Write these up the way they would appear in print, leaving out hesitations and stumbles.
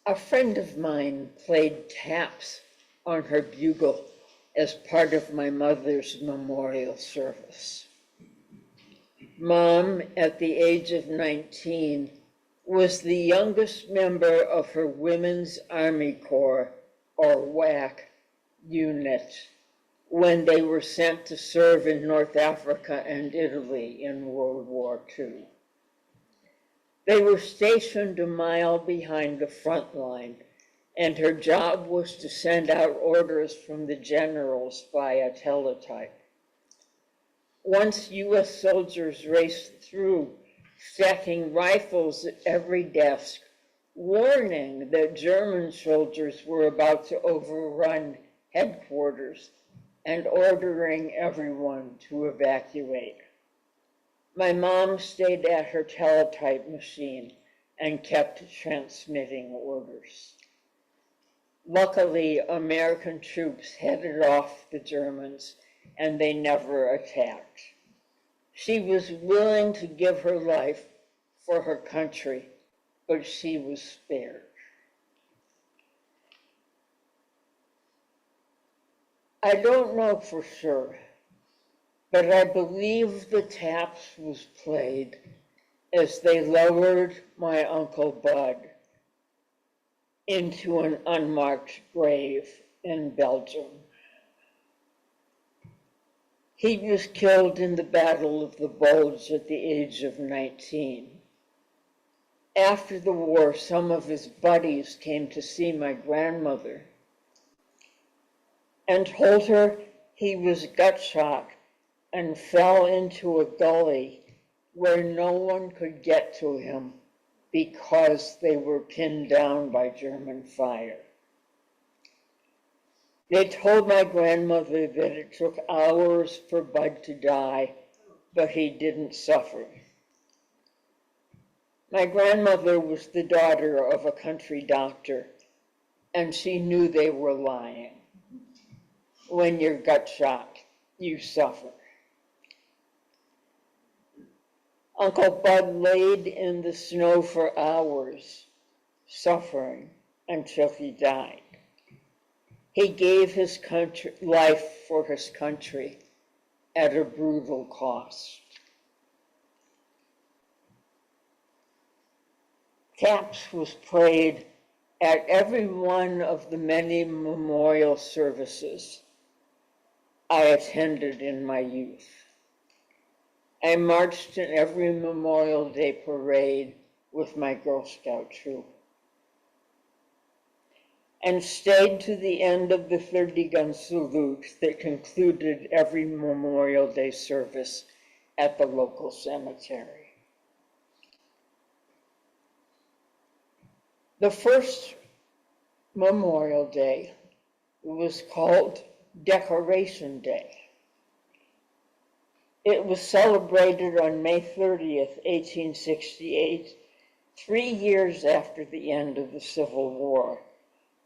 A friend of mine played taps on her bugle as part of my mother's memorial service. Mom, at the age of 19, was the youngest member of her Women's Army Corps, or WAC, unit when they were sent to serve in North Africa and Italy in World War II. They were stationed a mile behind the front line, and her job was to send out orders from the generals via teletype. Once U.S. soldiers raced through, stacking rifles at every desk, warning that German soldiers were about to overrun headquarters and ordering everyone to evacuate. My mom stayed at her teletype machine and kept transmitting orders. Luckily, American troops headed off the Germans and they never attacked. She was willing to give her life for her country, but she was spared. I don't know for sure, but I believe the taps was played as they lowered my Uncle Bud into an unmarked grave in Belgium. He was killed in the Battle of the Bulge at the age of 19. After the war, some of his buddies came to see my grandmother and told her he was gut shot and fell into a gully where no one could get to him because they were pinned down by German fire. They told my grandmother that it took hours for Bud to die, but he didn't suffer. My grandmother was the daughter of a country doctor, and she knew they were lying. When you're gut shot, you suffer. Uncle Bud laid in the snow for hours, suffering until he died. He gave his life for his country at a brutal cost. Taps was played at every one of the many memorial services I attended in my youth. I marched in every Memorial Day parade with my Girl Scout troop and stayed to the end of the 30-gun salute that concluded every Memorial Day service at the local cemetery. The first Memorial Day was called Decoration Day. It was celebrated on May 30th, 1868, 3 years after the end of the Civil War,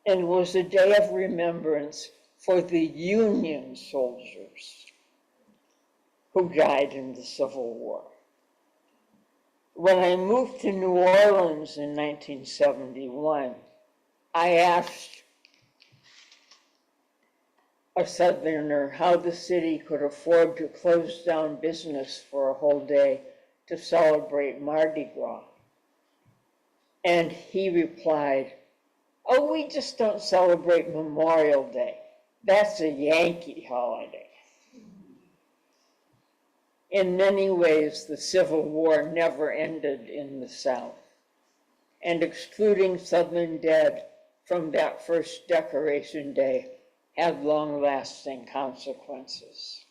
and was a day of remembrance for the Union soldiers who died in the Civil War. When I moved to New Orleans in 1971, I asked a Southerner how the city could afford to close down business for a whole day to celebrate Mardi Gras. And he replied, "Oh, we just don't celebrate Memorial Day. That's a Yankee holiday." In many ways, the Civil War never ended in the South, and excluding Southern dead from that first Decoration Day had long-lasting consequences.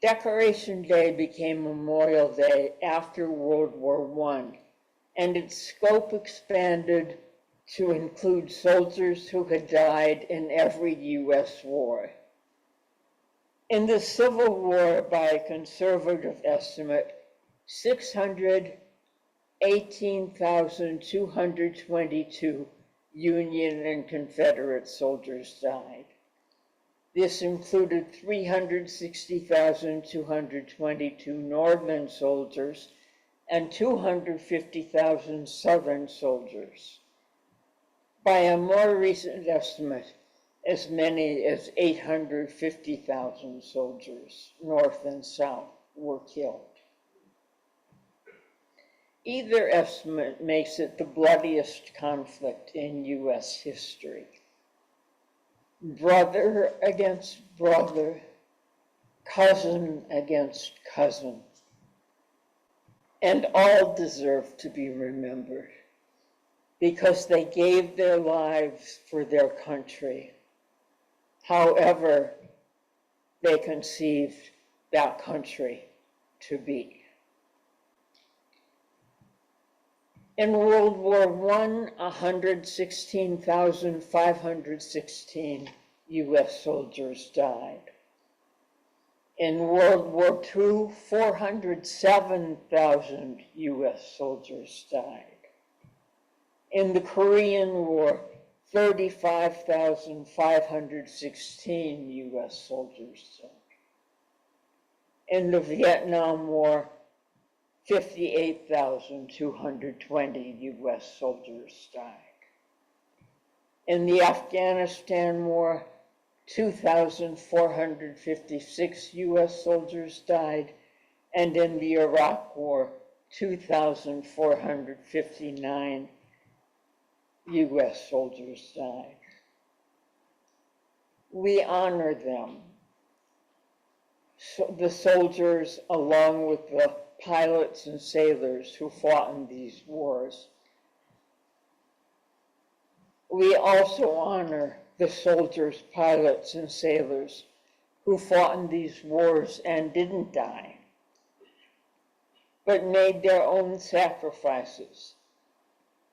Decoration Day became Memorial Day after World War I, and its scope expanded to include soldiers who had died in every U.S. war. In the Civil War, by a conservative estimate, 618,222 Union and Confederate soldiers died. This included 360,222 Northern soldiers and 250,000 Southern soldiers. By a more recent estimate, as many as 850,000 soldiers, North and South, were killed. Either estimate makes it the bloodiest conflict in U.S. history. Brother against brother, cousin against cousin, and all deserve to be remembered because they gave their lives for their country, however they conceived that country to be. In World War I, 116,516 U.S. soldiers died. In World War II, 407,000 U.S. soldiers died. In the Korean War, 35,516 U.S. soldiers died. In the Vietnam War, 58,220 U.S. soldiers died. In the Afghanistan War, 2,456 U.S. soldiers died, and in the Iraq War, 2,459 U.S. soldiers died. We honor them, so the soldiers along with the pilots and sailors who fought in these wars. We also honor the soldiers, pilots, and sailors who fought in these wars and didn't die, but made their own sacrifices.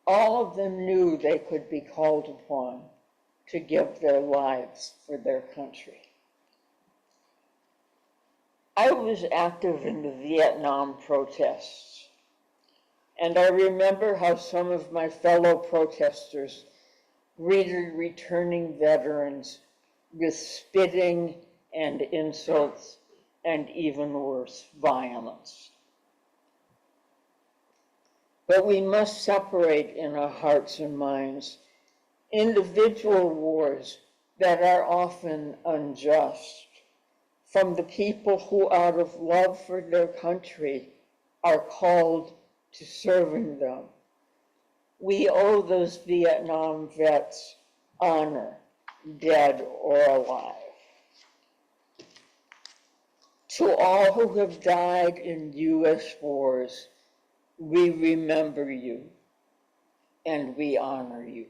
All of them knew they could be called upon to give their lives for their country. I was active in the Vietnam protests, and I remember how some of my fellow protesters greeted returning veterans with spitting and insults and even worse, violence. But we must separate in our hearts and minds individual wars that are often unjust from the people who, out of love for their country, are called to serving them. We owe those Vietnam vets honor, dead or alive. To all who have died in U.S. wars, we remember you and we honor you.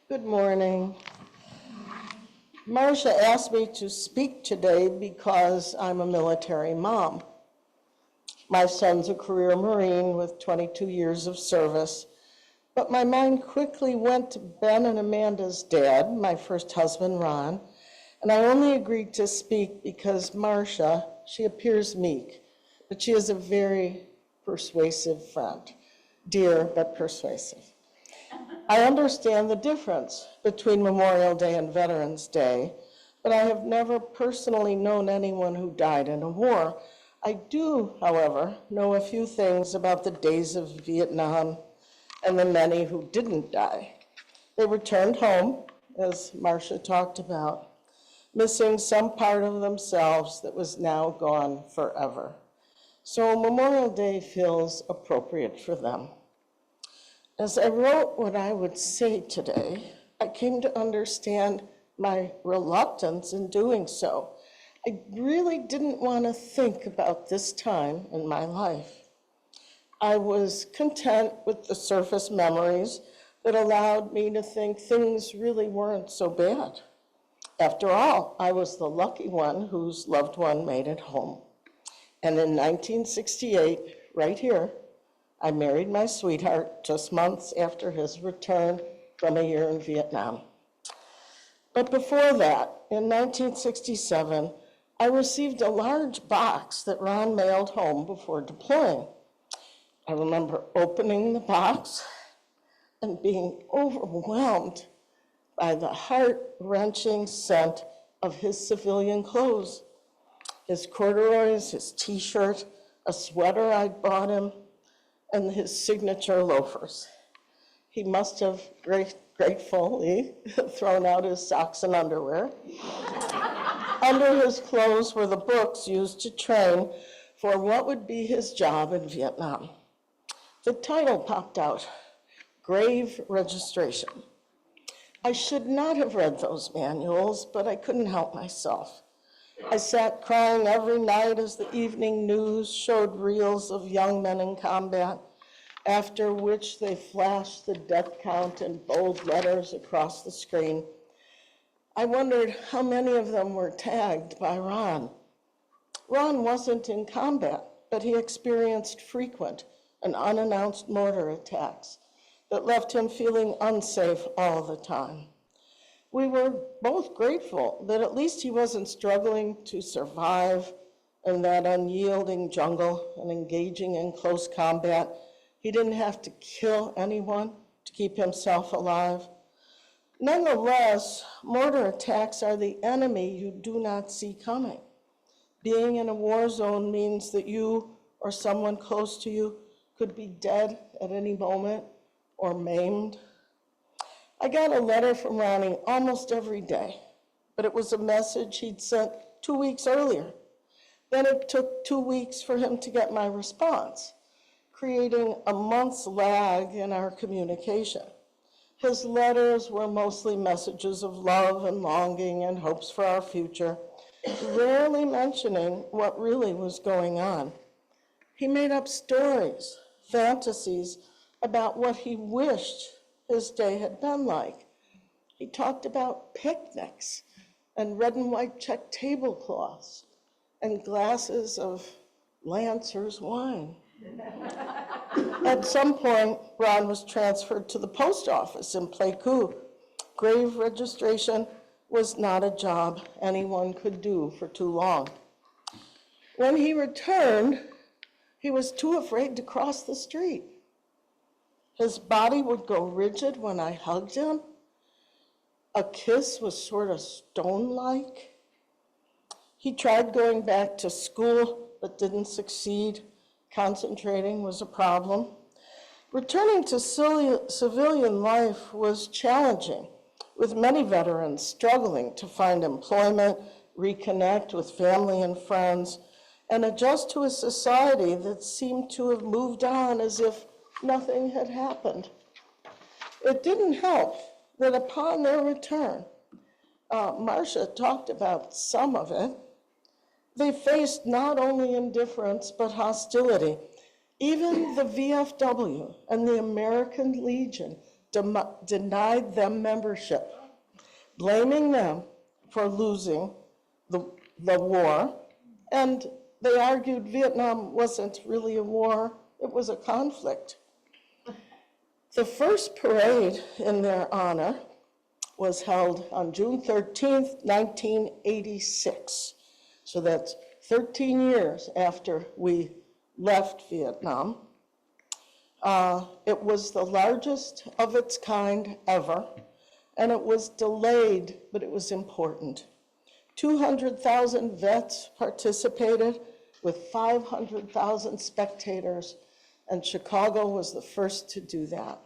Good morning. Marcia asked me to speak today because I'm a military mom. My son's a career Marine with 22 years of service, but my mind quickly went to Ben and Amanda's dad, my first husband, Ron, and I only agreed to speak because Marcia, she appears meek, but she is a very persuasive friend, dear but persuasive. I understand the difference between Memorial Day and Veterans Day, but I have never personally known anyone who died in a war. I do, however, know a few things about the days of Vietnam and the many who didn't die. They returned home, as Marcia talked about, missing some part of themselves that was now gone forever. So Memorial Day feels appropriate for them. As I wrote what I would say today, I came to understand my reluctance in doing so. I really didn't want to think about this time in my life. I was content with the surface memories that allowed me to think things really weren't so bad. After all, I was the lucky one whose loved one made it home. And in 1968, right here, I married my sweetheart just months after his return from a year in Vietnam. But before that, in 1967, I received a large box that Ron mailed home before deploying. I remember opening the box and being overwhelmed by the heart-wrenching scent of his civilian clothes, his corduroys, his t-shirt, a sweater I'd bought him, and his signature loafers. He must have gratefully thrown out his socks and underwear. Under his clothes were the books used to train for what would be his job in Vietnam. The title popped out, Grave Registration. I should not have read those manuals, but I couldn't help myself. I sat crying every night as the evening news showed reels of young men in combat, after which they flashed the death count in bold letters across the screen. I wondered how many of them were tagged by Ron. Ron wasn't in combat, but he experienced frequent and unannounced mortar attacks that left him feeling unsafe all the time. We were both grateful that at least he wasn't struggling to survive in that unyielding jungle and engaging in close combat. He didn't have to kill anyone to keep himself alive. Nonetheless, mortar attacks are the enemy you do not see coming. Being in a war zone means that you or someone close to you could be dead at any moment or maimed. I got a letter from Ronnie almost every day, but it was a message he'd sent 2 weeks earlier. Then it took 2 weeks for him to get my response, creating a month's lag in our communication. His letters were mostly messages of love and longing and hopes for our future, rarely mentioning what really was going on. He made up stories, fantasies about what he wished his day had been like. He talked about picnics and red and white check tablecloths and glasses of Lancer's wine. At some point, Ron was transferred to the post office in Pleiku. Grave registration was not a job anyone could do for too long. When he returned, he was too afraid to cross the street. His body would go rigid when I hugged him. A kiss was sort of stone-like. He tried going back to school, but didn't succeed. Concentrating was a problem. Returning to civilian life was challenging, with many veterans struggling to find employment, reconnect with family and friends, and adjust to a society that seemed to have moved on as if nothing had happened. It didn't help that upon their return, Marcia talked about some of it, they faced not only indifference, but hostility. Even the VFW and the American Legion denied them membership, blaming them for losing the war. And they argued Vietnam wasn't really a war, it was a conflict. The first parade in their honor was held on June 13th, 1986. So that's 13 years after we left Vietnam. It was the largest of its kind ever, and it was delayed, but it was important. 200,000 vets participated with 500,000 spectators, and Chicago was the first to do that.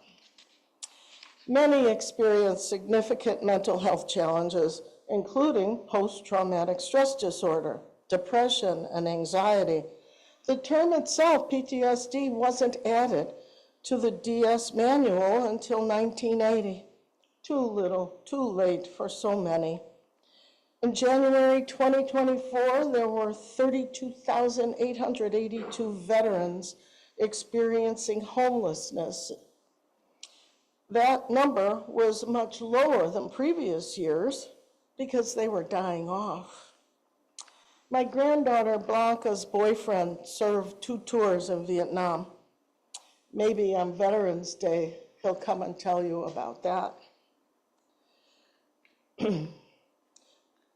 Many experienced significant mental health challenges, including post-traumatic stress disorder, depression, and anxiety. The term itself, PTSD, wasn't added to the DS manual until 1980. Too little, too late for so many. In January 2024, there were 32,882 veterans experiencing homelessness. That number was much lower than previous years because they were dying off. My granddaughter Blanca's boyfriend served 2 tours in Vietnam. Maybe on Veterans Day, he'll come and tell you about that.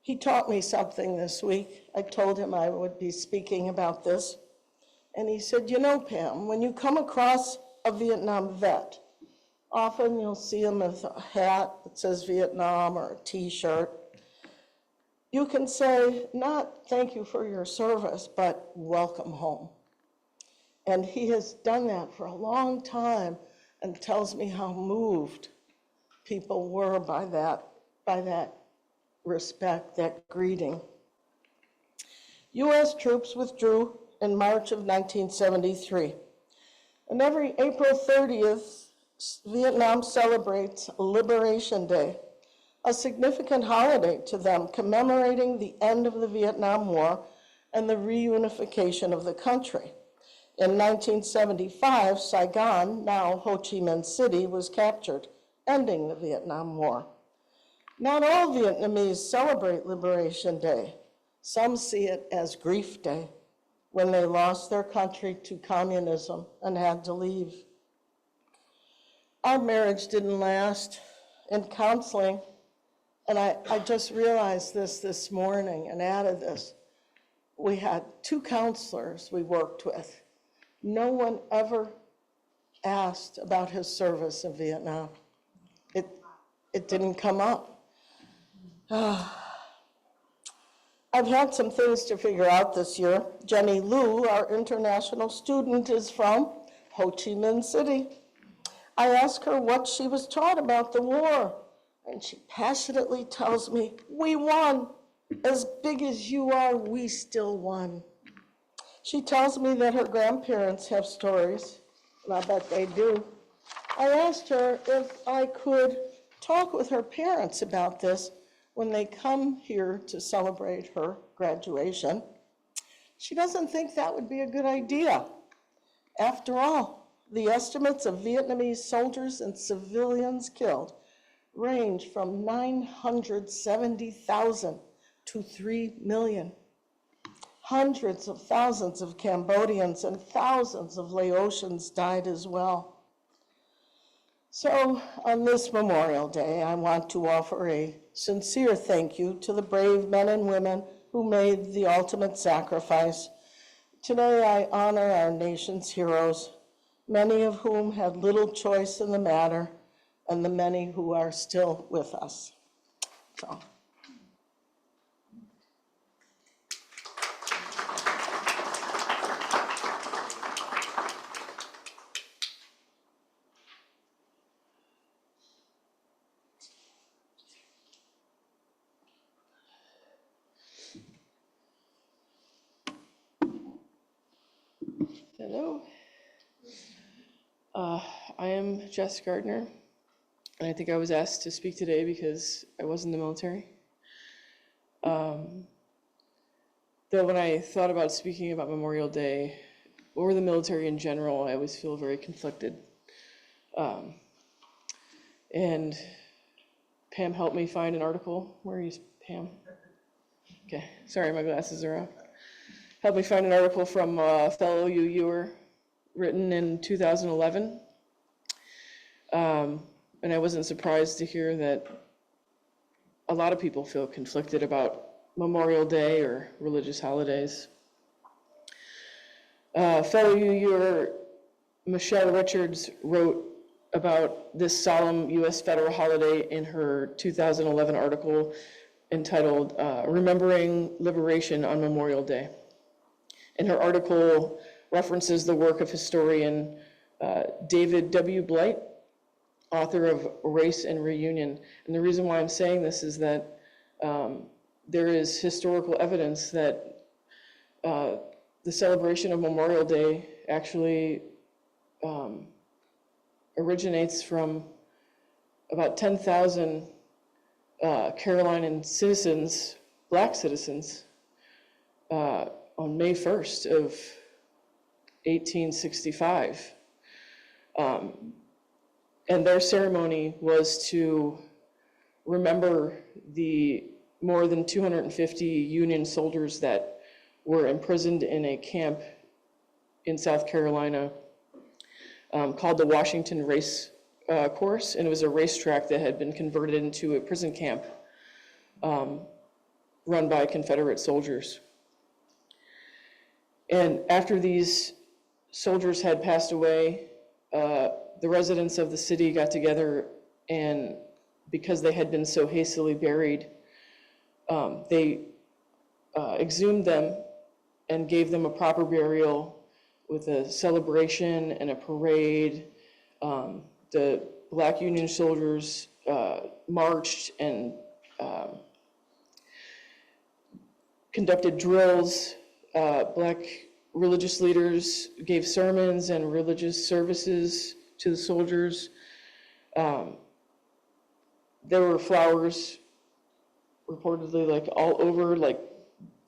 He taught me something this week. I told him I would be speaking about this. And he said, you know, Pam, when you come across a Vietnam vet, often you'll see him with a hat that says Vietnam or a t-shirt. You can say, not thank you for your service, but welcome home. And he has done that for a long time and tells me how moved people were by that respect, that greeting. U.S. troops withdrew in March of 1973. And every April 30th, Vietnam celebrates Liberation Day, a significant holiday to them commemorating the end of the Vietnam War and the reunification of the country. In 1975, Saigon, now Ho Chi Minh City, was captured, ending the Vietnam War. Not all Vietnamese celebrate Liberation Day. Some see it as Grief Day, when they lost their country to communism and had to leave. Our marriage didn't last. In counseling, and I just realized this morning and added this, we had 2 counselors we worked with. No one ever asked about his service in Vietnam. It didn't come up. I've had some things to figure out this year. Jenny Liu, our international student, is from Ho Chi Minh City. I asked her what she was taught about the war, and she passionately tells me, we won. As big as you are, we still won. She tells me that her grandparents have stories, and I bet they do. I asked her if I could talk with her parents about this when they come here to celebrate her graduation. She doesn't think that would be a good idea. After all, the estimates of Vietnamese soldiers and civilians killed range from 970,000 to 3 million. Hundreds of thousands of Cambodians and thousands of Laotians died as well. So on this Memorial Day, I want to offer a sincere thank you to the brave men and women who made the ultimate sacrifice. Today, I honor our nation's heroes, many of whom had little choice in the matter, and the many who are still with us. So. Hello. I am Jess Gardner, and I think I was asked to speak today because I was in the military. Though when I thought about speaking about Memorial Day or the military in general, I always feel very conflicted. And Pam helped me find an article. Where is Pam? Okay, sorry, my glasses are off. Helped me find an article from a fellow UUer written in 2011. And I wasn't surprised to hear that a lot of people feel conflicted about Memorial Day or religious holidays. Fellow UUer Michelle Richards wrote about this solemn U.S. federal holiday in her 2011 article entitled Remembering Liberation on Memorial Day. And her article references the work of historian David W. Blight, author of Race and Reunion. And the reason why I'm saying this is that there is historical evidence that the celebration of Memorial Day actually originates from about 10,000 Carolinian citizens, Black citizens, on May 1st of 1865. And their ceremony was to remember the more than 250 Union soldiers that were imprisoned in a camp in South Carolina called the Washington Race Course, and it was a racetrack that had been converted into a prison camp. run by Confederate soldiers. And after these soldiers had passed away, the residents of the city got together, and because they had been so hastily buried, they exhumed them and gave them a proper burial with a celebration and a parade. The Black Union soldiers marched and conducted drills. Black religious leaders gave sermons and religious services to the soldiers. There were flowers reportedly like all over, like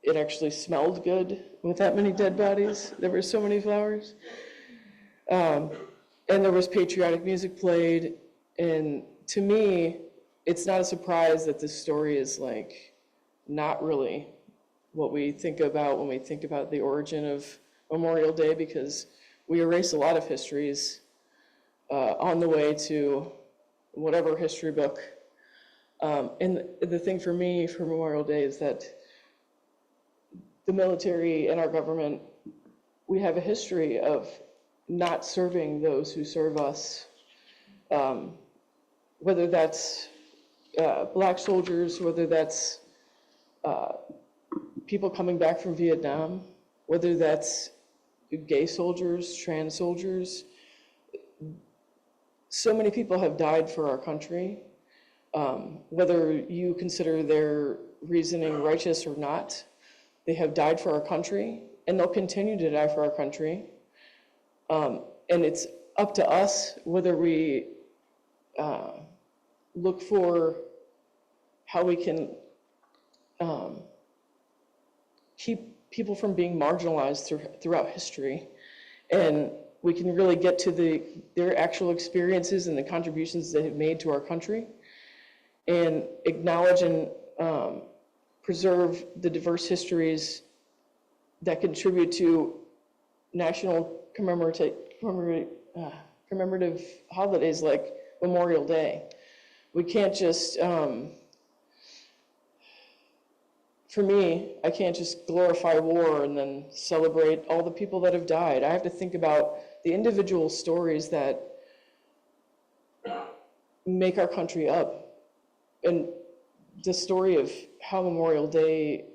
it actually smelled good with that many dead bodies. There were so many flowers. And there was patriotic music played. And to me, it's not a surprise that this story is like not really what we think about when we think about the origin of Memorial Day, because we erase a lot of histories on the way to whatever history book. And the thing for me for Memorial Day is that the military and our government, we have a history of not serving those who serve us, whether that's Black soldiers, whether that's people coming back from Vietnam, whether that's gay soldiers, trans soldiers. So many people have died for our country. Whether you consider their reasoning righteous or not, they have died for our country, and they'll continue to die for our country. And it's up to us whether we look for how we can keep people from being marginalized throughout history. And we can really get to their actual experiences and the contributions they have made to our country, and acknowledge and preserve the diverse histories that contribute to national commemorative holidays like Memorial Day. We can't just, for me, I can't just glorify war and then celebrate all the people that have died. I have to think about the individual stories that make our country up. And the story of how Memorial Day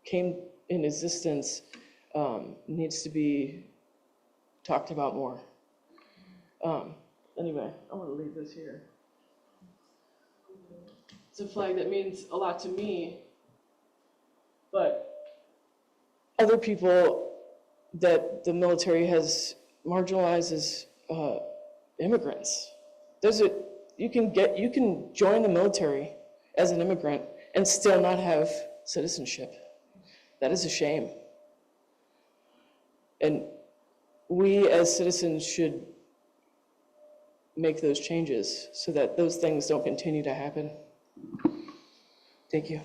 came in existence needs to be talked about more. Anyway, I want to leave this here. It's a flag that means a lot to me, but other people that the military has marginalized as immigrants. You can join the military as an immigrant and still not have citizenship. That is a shame. And we as citizens should make those changes so that those things don't continue to happen. Thank you.